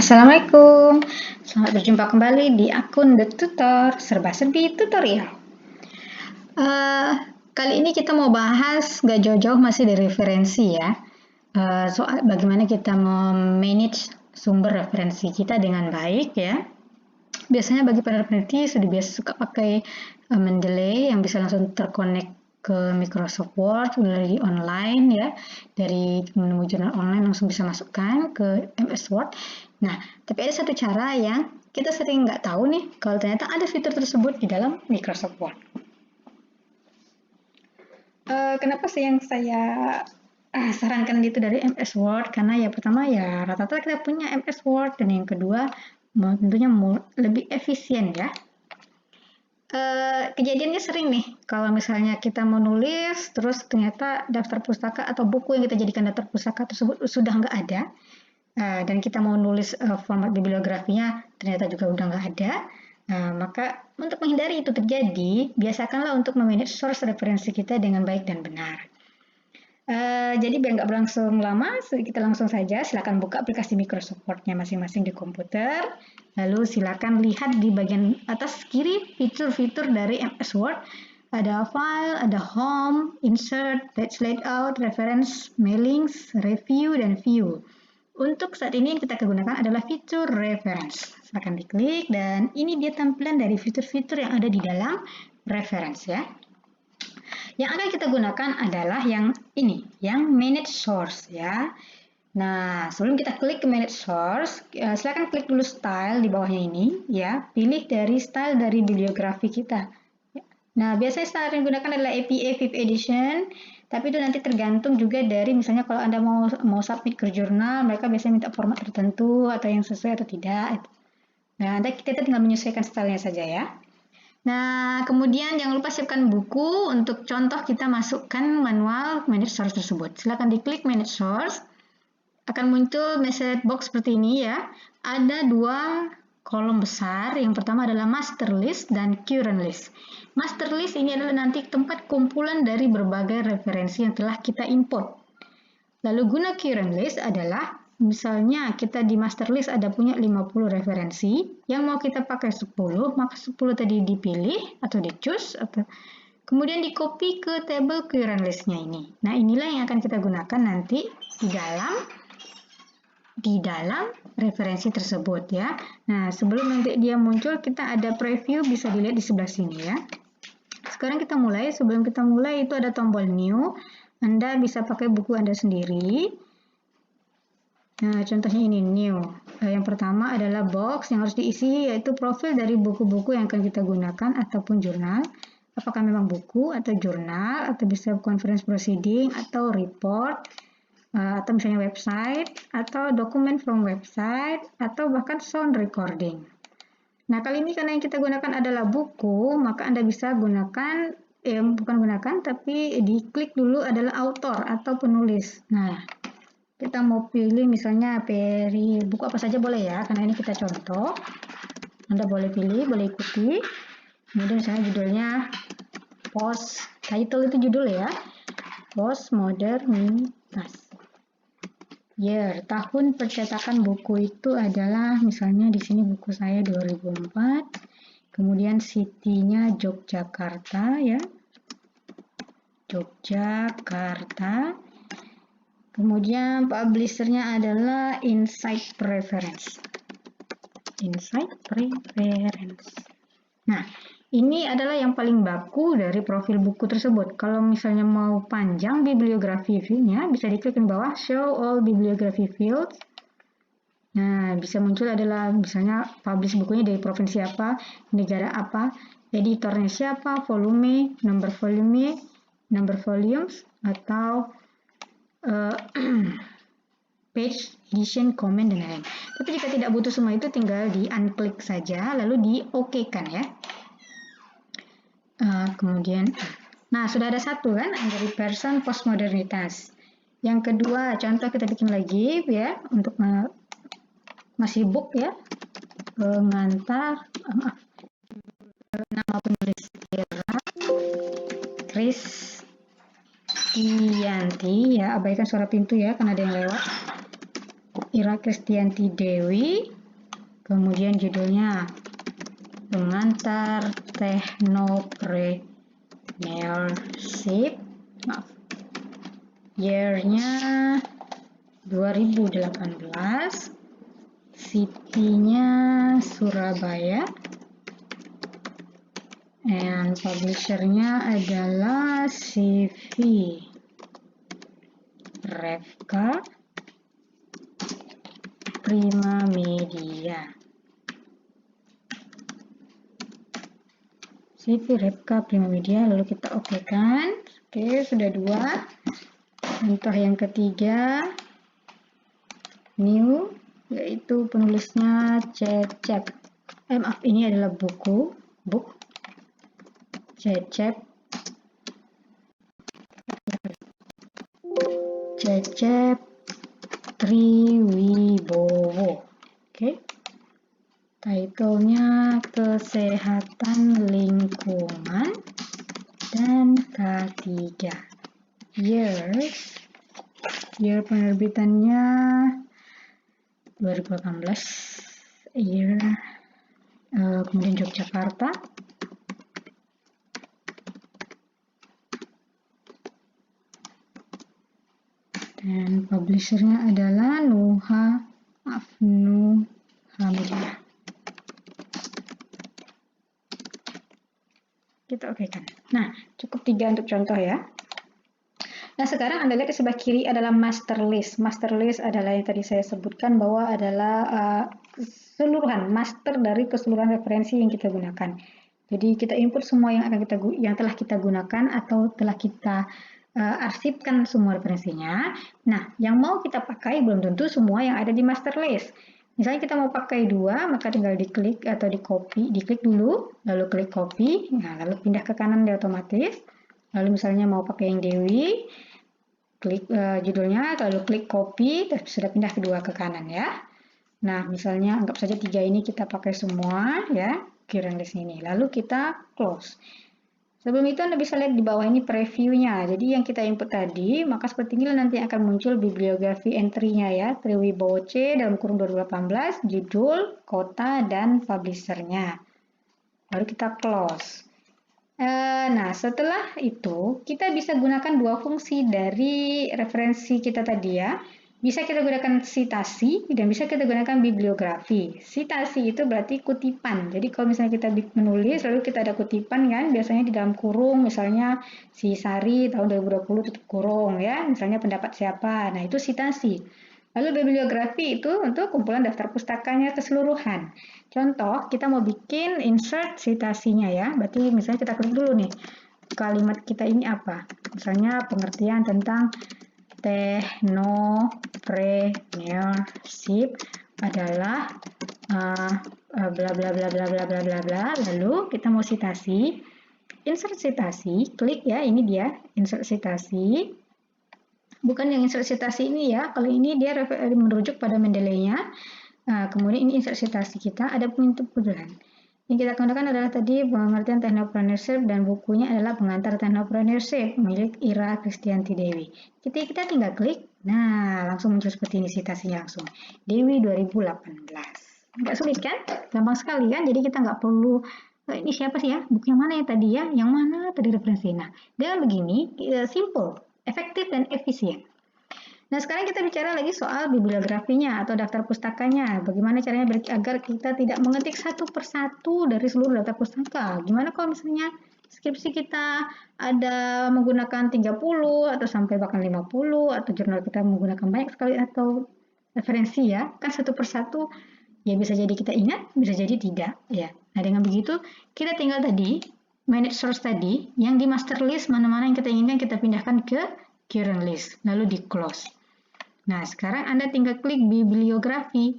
Assalamualaikum, selamat berjumpa kembali di akun The Tutor, serba-serbi tutorial. Kali ini kita mau bahas gak jauh-jauh masih dari referensi ya. Soal bagaimana kita manage sumber referensi kita dengan baik ya. Biasanya bagi para peneliti sudah biasa suka pakai Mendeley yang bisa langsung terkonek ke Microsoft Word melalui online ya, dari menemu jurnal online langsung bisa masukkan ke MS Word. Nah, tapi ada satu cara yang kita sering nggak tahu nih, kalau ternyata ada fitur tersebut di dalam Microsoft Word. Kenapa sih yang saya sarankan itu dari MS Word? Karena ya pertama ya rata-rata kita punya MS Word, dan yang kedua tentunya lebih efisien ya. Kejadiannya sering nih, kalau misalnya kita mau nulis, terus ternyata daftar pustaka atau buku yang kita jadikan daftar pustaka tersebut sudah nggak ada, dan kita mau nulis format bibliografinya ternyata juga udah nggak ada. Maka untuk menghindari itu terjadi, biasakanlah untuk memanage source referensi kita dengan baik dan benar. Jadi biar nggak berlangsung lama, kita langsung saja silakan buka aplikasi Microsoft Word-nya masing-masing di komputer. Lalu silakan lihat di bagian atas kiri fitur-fitur dari MS Word. Ada file, ada home, insert, page layout, reference, mailings, review, dan view. Untuk saat ini yang kita gunakan adalah fitur reference. Silakan diklik, dan ini dia tampilan dari fitur-fitur yang ada di dalam reference ya. Yang akan kita gunakan adalah yang ini, yang manage source ya. Nah, sebelum kita klik ke manage source, silakan klik dulu style di bawahnya ini ya. Pilih dari style dari bibliografi kita. Nah, biasanya style yang digunakan adalah APA 5th edition, tapi itu nanti tergantung juga dari misalnya kalau Anda mau submit ke jurnal, mereka biasanya minta format tertentu atau yang sesuai atau tidak. Nah, kita tinggal menyesuaikan stylenya saja ya. Nah, kemudian jangan lupa siapkan buku untuk contoh kita masukkan manual manage source tersebut. Silakan diklik manage source, akan muncul message box seperti ini ya. Ada dua kolom besar, yang pertama adalah master list dan current list. Master list ini adalah nanti tempat kumpulan dari berbagai referensi yang telah kita import. Lalu guna current list adalah misalnya kita di master list ada punya 50 referensi, yang mau kita pakai 10, maka 10 tadi dipilih atau di choose, atau kemudian di copy ke table current list-nya ini. Nah, inilah yang akan kita gunakan nanti di dalam referensi tersebut ya. Nah, sebelum nanti dia muncul, kita ada preview, bisa dilihat di sebelah sini ya. Sekarang kita mulai. Sebelum kita mulai itu ada tombol new. Anda bisa pakai buku Anda sendiri. Nah, contohnya ini new. Yang pertama adalah box yang harus diisi, yaitu profil dari buku-buku yang akan kita gunakan ataupun jurnal. Apakah memang buku atau jurnal, atau bisa conference proceeding atau report, atau misalnya website, atau dokumen from website, atau bahkan sound recording. Nah, kali ini karena yang kita gunakan adalah buku, maka Anda bisa gunakan, tapi diklik dulu adalah author atau penulis. Nah, kita mau pilih misalnya buku apa saja boleh ya, karena ini kita contoh. Anda boleh pilih, boleh ikuti. Kemudian misalnya judulnya title itu judul ya, Postmodernitas. Year, tahun percetakan buku itu adalah misalnya di sini buku saya 2004. Kemudian city-nya Yogyakarta ya. Yogyakarta. Kemudian publisher-nya adalah Insight Preference. Insight Preference. Nah, ini adalah yang paling baku dari profil buku tersebut. Kalau misalnya mau panjang bibliografi view-nya, bisa diklik di bawah show all bibliography fields. Nah, bisa muncul adalah misalnya publish bukunya dari provinsi apa, negara apa, editornya siapa, volume, number volumes, atau page, edition, comment, dan lain-lain. Tapi jika tidak butuh semua itu, tinggal di unklik saja, lalu di OK-kan ya. Kemudian, nah sudah ada satu kan, dari person postmodernitas. Yang kedua, contoh kita bikin lagi ya, untuk masih book ya, pengantar, nama penulis Kristianti ya, abaikan suara pintu ya, karena ada yang lewat. Ira Kristianti Dewi. kemudian judulnya pengantar teknopreneurship, maaf, year-nya 2018, city-nya Surabaya, and publisher-nya adalah CV Revka Prima Media. CV Revka Prima Media, lalu kita oke-kan. Oke, sudah 2. Contoh yang ketiga, new, yaitu penulisnya Cecep. Maaf, ini adalah book. Cecep Triwibowo. Oke. Title-nya Kesehatan Lingkungan dan K3. Year penerbitannya 2018. Kemudian Yogyakarta. Dan publishernya adalah Nuha Media. Kita oke-kan. Nah, cukup 3 untuk contoh ya. Nah, sekarang Anda lihat di sebelah kiri adalah master list. Master list adalah yang tadi saya sebutkan bahwa adalah keseluruhan master dari keseluruhan referensi yang kita gunakan. Jadi kita input semua yang telah kita gunakan atau telah kita arsipkan semua referensinya. Nah, yang mau kita pakai belum tentu semua yang ada di master list. Misalnya kita mau pakai 2, maka tinggal diklik atau diklik dulu, lalu klik copy, nah, lalu pindah ke kanan dia otomatis. Lalu misalnya mau pakai yang Dewi, klik judulnya, lalu klik copy, dan sudah pindah kedua ke kanan ya. Nah, misalnya anggap saja 3 ini kita pakai semua ya, kira di sini. Lalu kita close. Sebelum itu Anda bisa lihat di bawah ini previewnya. Jadi yang kita input tadi, maka seperti ini nanti akan muncul bibliografi entry-nya ya. Triwibowo C dalam kurung 2018, judul, kota, dan publisher-nya. Lalu kita close. Nah, setelah itu kita bisa gunakan 2 fungsi dari referensi kita tadi ya. Bisa kita gunakan citasi dan bisa kita gunakan bibliografi. Citasi itu berarti kutipan. Jadi kalau misalnya kita menulis lalu kita ada kutipan kan, biasanya di dalam kurung misalnya si Sari tahun 2020 tutup kurung ya, misalnya pendapat siapa. Nah, itu citasi. Lalu bibliografi itu untuk kumpulan daftar pustakanya keseluruhan. Contoh, kita mau bikin insert citasinya ya. Berarti misalnya kita klik dulu nih. Kalimat kita ini apa? Misalnya pengertian tentang teknopreneurship adalah bla bla bla bla bla bla bla bla. Lalu kita mau citasi, insert citasi, klik ya, ini dia insert citasi. Bukan yang insert citasi ini ya, kalau ini dia merujuk pada Mendeley-nya. Kemudian ini insert citasi kita, ada penjelasan. Yang kita gunakan adalah tadi pengertian teknopreneurship dan bukunya adalah Pengantar Teknopreneurship milik Ira Kristianti Dewi. Kita tinggal klik, nah langsung muncul seperti ini citasinya langsung. Dewi 2018. Nggak sulit kan? Gampang sekali kan? Jadi kita nggak perlu, ini siapa sih ya? Buku yang mana ya tadi ya? Yang mana tadi referensinya? Dengan begini, simple, efektif dan efisien. Nah, sekarang kita bicara lagi soal bibliografinya atau daftar pustakanya. Bagaimana caranya agar kita tidak mengetik satu persatu dari seluruh daftar pustaka. Gimana kalau misalnya skripsi kita ada menggunakan 30 atau sampai bahkan 50 atau jurnal kita menggunakan banyak sekali atau referensi ya. Kan satu persatu ya bisa jadi kita ingat, bisa jadi tidak ya. Nah, dengan begitu kita tinggal tadi manage source tadi yang di master list mana-mana yang kita inginkan kita pindahkan ke current list lalu di close. Nah, sekarang Anda tinggal klik bibliografi.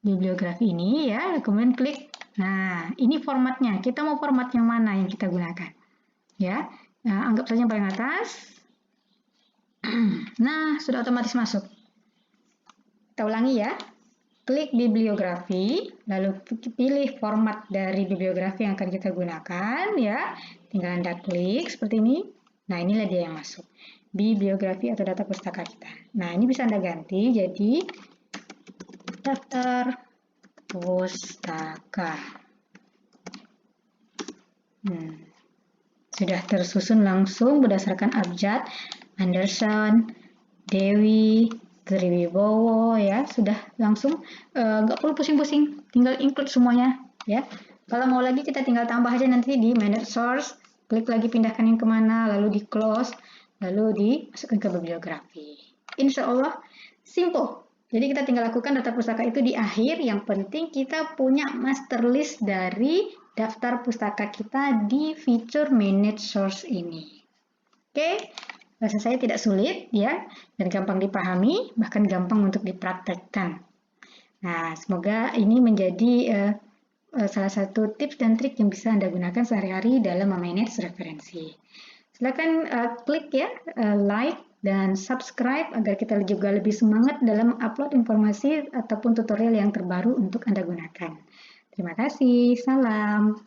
Bibliografi ini ya, kemudian klik. Nah, ini formatnya. Kita mau format yang mana yang kita gunakan. Ya, nah, anggap saja yang paling atas. Nah, sudah otomatis masuk. Kita ulangi ya. Klik bibliografi, lalu pilih format dari bibliografi yang akan kita gunakan. Ya, tinggal Anda klik seperti ini. Nah, inilah dia yang masuk. Bibliografi atau data pustaka kita. Nah, ini bisa Anda ganti jadi daftar pustaka. Sudah tersusun langsung berdasarkan abjad, Anderson, Dewi, Triwibowo, ya sudah langsung, nggak perlu pusing-pusing, tinggal include semuanya ya. Kalau mau lagi kita tinggal tambah aja nanti di manage source, klik lagi pindahkan yang kemana, lalu di close, lalu dimasukkan ke bibliografi. Insya Allah simple. Jadi kita tinggal lakukan daftar pustaka itu di akhir, yang penting kita punya master list dari daftar pustaka kita di fitur manage source ini. Oke, rasa saya tidak sulit ya, dan gampang dipahami, bahkan gampang untuk dipraktekkan. Nah, semoga ini menjadi salah satu tips dan trik yang bisa Anda gunakan sehari-hari dalam memanage referensi. Silakan klik ya, like dan subscribe agar kita juga lebih semangat dalam upload informasi ataupun tutorial yang terbaru untuk Anda gunakan. Terima kasih, salam.